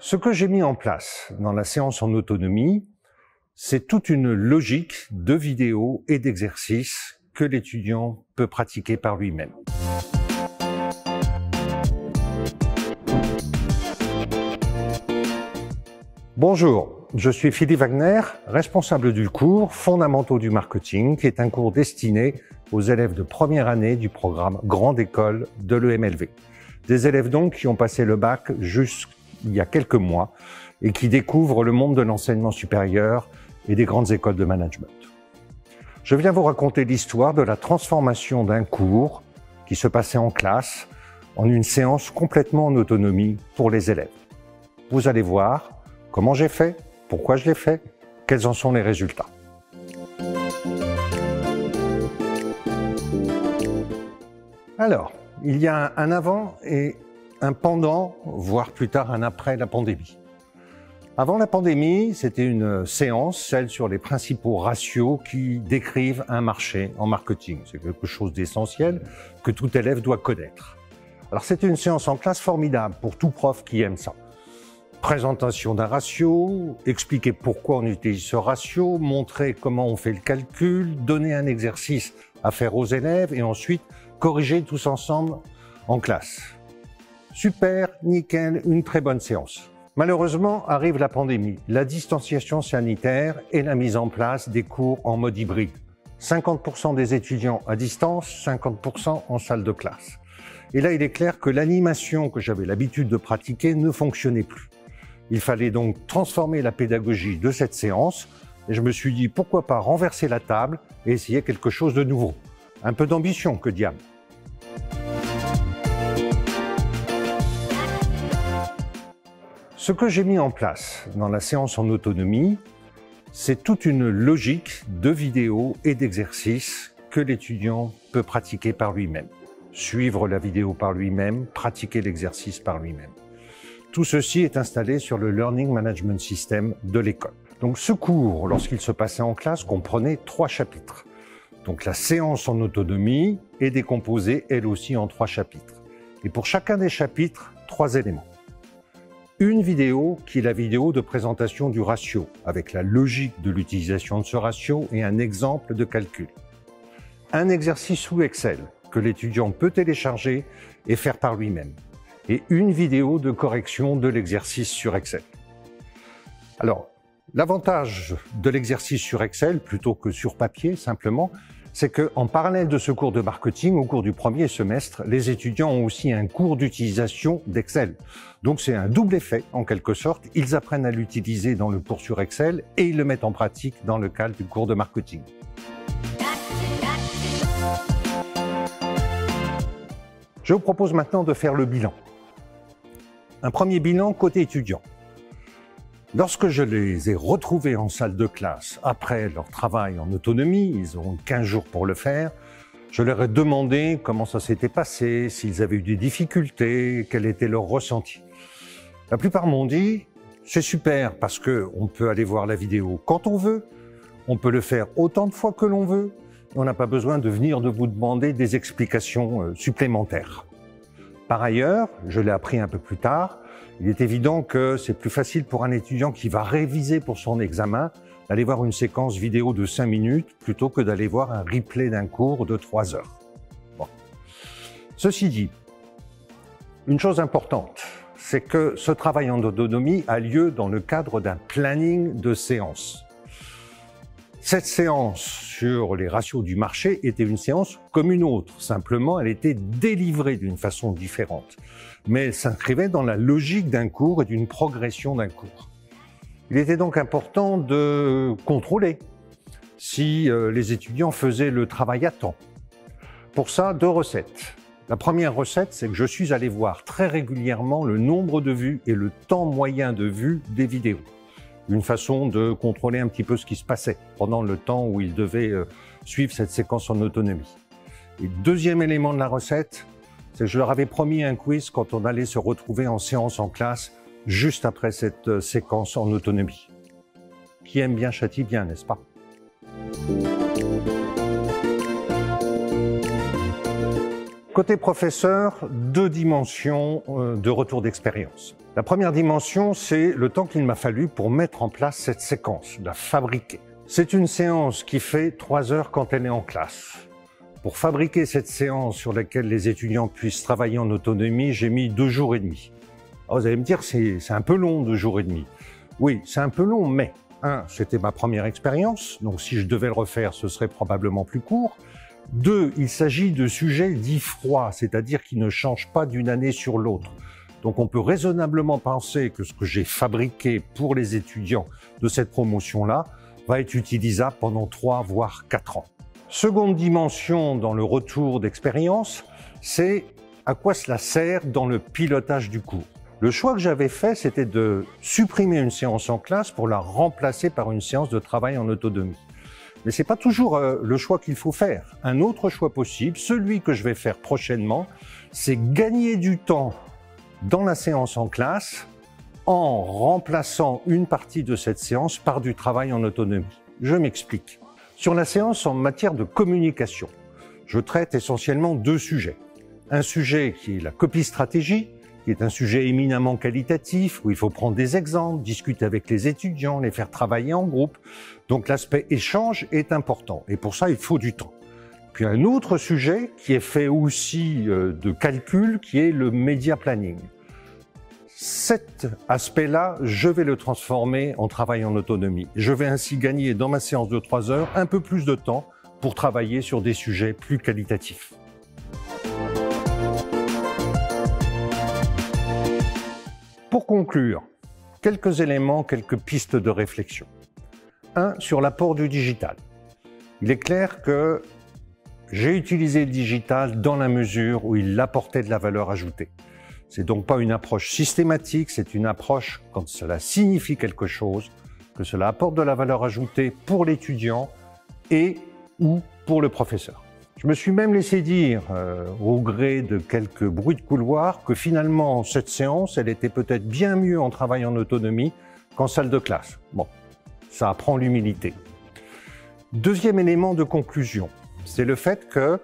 Ce que j'ai mis en place dans la séance en autonomie, c'est toute une logique de vidéos et d'exercices que l'étudiant peut pratiquer par lui-même. Bonjour, je suis Philippe Wagner, responsable du cours Fondamentaux du marketing, qui est un cours destiné aux élèves de première année du programme Grande École de l'EMLV. Des élèves donc qui ont passé le bac jusqu'il y a quelques mois et qui découvrent le monde de l'enseignement supérieur et des grandes écoles de management. Je viens vous raconter l'histoire de la transformation d'un cours qui se passait en classe en une séance complètement en autonomie pour les élèves. Vous allez voir comment j'ai fait, pourquoi je l'ai fait, quels en sont les résultats. Alors, il y a un avant et un pendant, voire plus tard un après la pandémie. Avant la pandémie, c'était une séance, celle sur les principaux ratios qui décrivent un marché en marketing. C'est quelque chose d'essentiel que tout élève doit connaître. Alors c'était une séance en classe formidable pour tout prof qui aime ça. Présentation d'un ratio, expliquer pourquoi on utilise ce ratio, montrer comment on fait le calcul, donner un exercice à faire aux élèves et ensuite corriger tous ensemble en classe. Super, nickel, une très bonne séance. Malheureusement, arrive la pandémie, la distanciation sanitaire et la mise en place des cours en mode hybride. 50% des étudiants à distance, 50% en salle de classe. Et là, il est clair que l'animation que j'avais l'habitude de pratiquer ne fonctionnait plus. Il fallait donc transformer la pédagogie de cette séance et je me suis dit pourquoi pas renverser la table et essayer quelque chose de nouveau. Un peu d'ambition, que diable. Ce que j'ai mis en place dans la séance en autonomie, c'est toute une logique de vidéos et d'exercices que l'étudiant peut pratiquer par lui-même. Suivre la vidéo par lui-même, pratiquer l'exercice par lui-même. Tout ceci est installé sur le Learning Management System de l'école. Donc ce cours, lorsqu'il se passait en classe, comprenait 3 chapitres. Donc la séance en autonomie est décomposée, elle aussi, en 3 chapitres. Et pour chacun des chapitres, 3 éléments. Une vidéo qui est la vidéo de présentation du ratio, avec la logique de l'utilisation de ce ratio et un exemple de calcul. Un exercice sous Excel que l'étudiant peut télécharger et faire par lui-même. Et une vidéo de correction de l'exercice sur Excel. Alors, l'avantage de l'exercice sur Excel, plutôt que sur papier simplement, c'est qu'en parallèle de ce cours de marketing, au cours du premier semestre, les étudiants ont aussi un cours d'utilisation d'Excel. Donc c'est un double effet, en quelque sorte. Ils apprennent à l'utiliser dans le cours sur Excel et ils le mettent en pratique dans le cadre du cours de marketing. Je vous propose maintenant de faire le bilan. Un premier bilan côté étudiant. Lorsque je les ai retrouvés en salle de classe après leur travail en autonomie, ils auront 15 jours pour le faire, je leur ai demandé comment ça s'était passé, s'ils avaient eu des difficultés, quel était leur ressenti. La plupart m'ont dit « c'est super parce qu'on peut aller voir la vidéo quand on veut, on peut le faire autant de fois que l'on veut, on n'a pas besoin de venir de vous demander des explications supplémentaires ». Par ailleurs, je l'ai appris un peu plus tard, il est évident que c'est plus facile pour un étudiant qui va réviser pour son examen d'aller voir une séquence vidéo de 5 minutes plutôt que d'aller voir un replay d'un cours de 3 heures. Bon. Ceci dit, une chose importante, c'est que ce travail en autonomie a lieu dans le cadre d'un planning de séance. Cette séance sur les ratios du marché était une séance comme une autre. Simplement, elle était délivrée d'une façon différente. Mais elle s'inscrivait dans la logique d'un cours et d'une progression d'un cours. Il était donc important de contrôler si les étudiants faisaient le travail à temps. Pour ça, 2 recettes. La première recette, c'est que je suis allé voir très régulièrement le nombre de vues et le temps moyen de vue des vidéos. Une façon de contrôler un petit peu ce qui se passait pendant le temps où ils devaient suivre cette séquence en autonomie. Et deuxième élément de la recette, c'est que je leur avais promis un quiz quand on allait se retrouver en séance en classe juste après cette séquence en autonomie. Qui aime bien châtie bien, n'est-ce pas? Côté professeur, deux dimensions de retour d'expérience. La première dimension, c'est le temps qu'il m'a fallu pour mettre en place cette séquence, la fabriquer. C'est une séance qui fait 3 heures quand elle est en classe. Pour fabriquer cette séance sur laquelle les étudiants puissent travailler en autonomie, j'ai mis 2 jours et demi. Alors vous allez me dire, c'est un peu long, 2 jours et demi. Oui, c'est un peu long, mais c'était ma première expérience, donc si je devais le refaire, ce serait probablement plus court. 2, il s'agit de sujets dits froids, c'est-à-dire qui ne changent pas d'une année sur l'autre. Donc on peut raisonnablement penser que ce que j'ai fabriqué pour les étudiants de cette promotion-là va être utilisable pendant 3 voire 4 ans. Seconde dimension dans le retour d'expérience, c'est à quoi cela sert dans le pilotage du cours. Le choix que j'avais fait, c'était de supprimer une séance en classe pour la remplacer par une séance de travail en autonomie. Mais c'est pas toujours le choix qu'il faut faire. Un autre choix possible, celui que je vais faire prochainement, c'est gagner du temps dans la séance en classe en remplaçant une partie de cette séance par du travail en autonomie. Je m'explique. Sur la séance en matière de communication, je traite essentiellement 2 sujets. Un sujet qui est la copie-stratégie, qui est un sujet éminemment qualitatif, où il faut prendre des exemples, discuter avec les étudiants, les faire travailler en groupe. Donc l'aspect échange est important, et pour ça il faut du temps. Puis un autre sujet qui est fait aussi de calcul, qui est le media planning. Cet aspect-là, je vais le transformer en travail en autonomie. Je vais ainsi gagner dans ma séance de 3 heures un peu plus de temps pour travailler sur des sujets plus qualitatifs. Pour conclure, quelques éléments, quelques pistes de réflexion. 1. Sur l'apport du digital. Il est clair que j'ai utilisé le digital dans la mesure où il apportait de la valeur ajoutée. C'est donc pas une approche systématique, c'est une approche quand cela signifie quelque chose, que cela apporte de la valeur ajoutée pour l'étudiant et ou pour le professeur. Je me suis même laissé dire, au gré de quelques bruits de couloir, que finalement, cette séance, elle était peut-être bien mieux en travail en autonomie qu'en salle de classe. Bon, ça apprend l'humilité. Deuxième élément de conclusion, c'est le fait que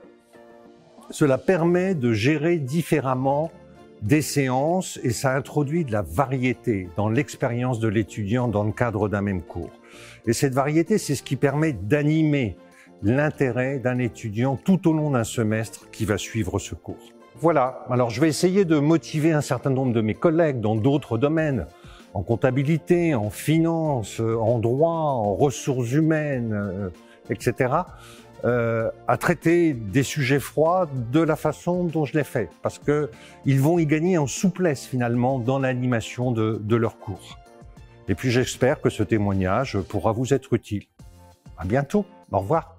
cela permet de gérer différemment des séances et ça introduit de la variété dans l'expérience de l'étudiant dans le cadre d'un même cours. Et cette variété, c'est ce qui permet d'animer l'intérêt d'un étudiant tout au long d'un semestre qui va suivre ce cours. Voilà, alors je vais essayer de motiver un certain nombre de mes collègues dans d'autres domaines, en comptabilité, en finance, en droit, en ressources humaines, etc., à traiter des sujets froids de la façon dont je l'ai fait, parce qu'ils vont y gagner en souplesse finalement dans l'animation de leur cours. Et puis j'espère que ce témoignage pourra vous être utile. À bientôt, au revoir.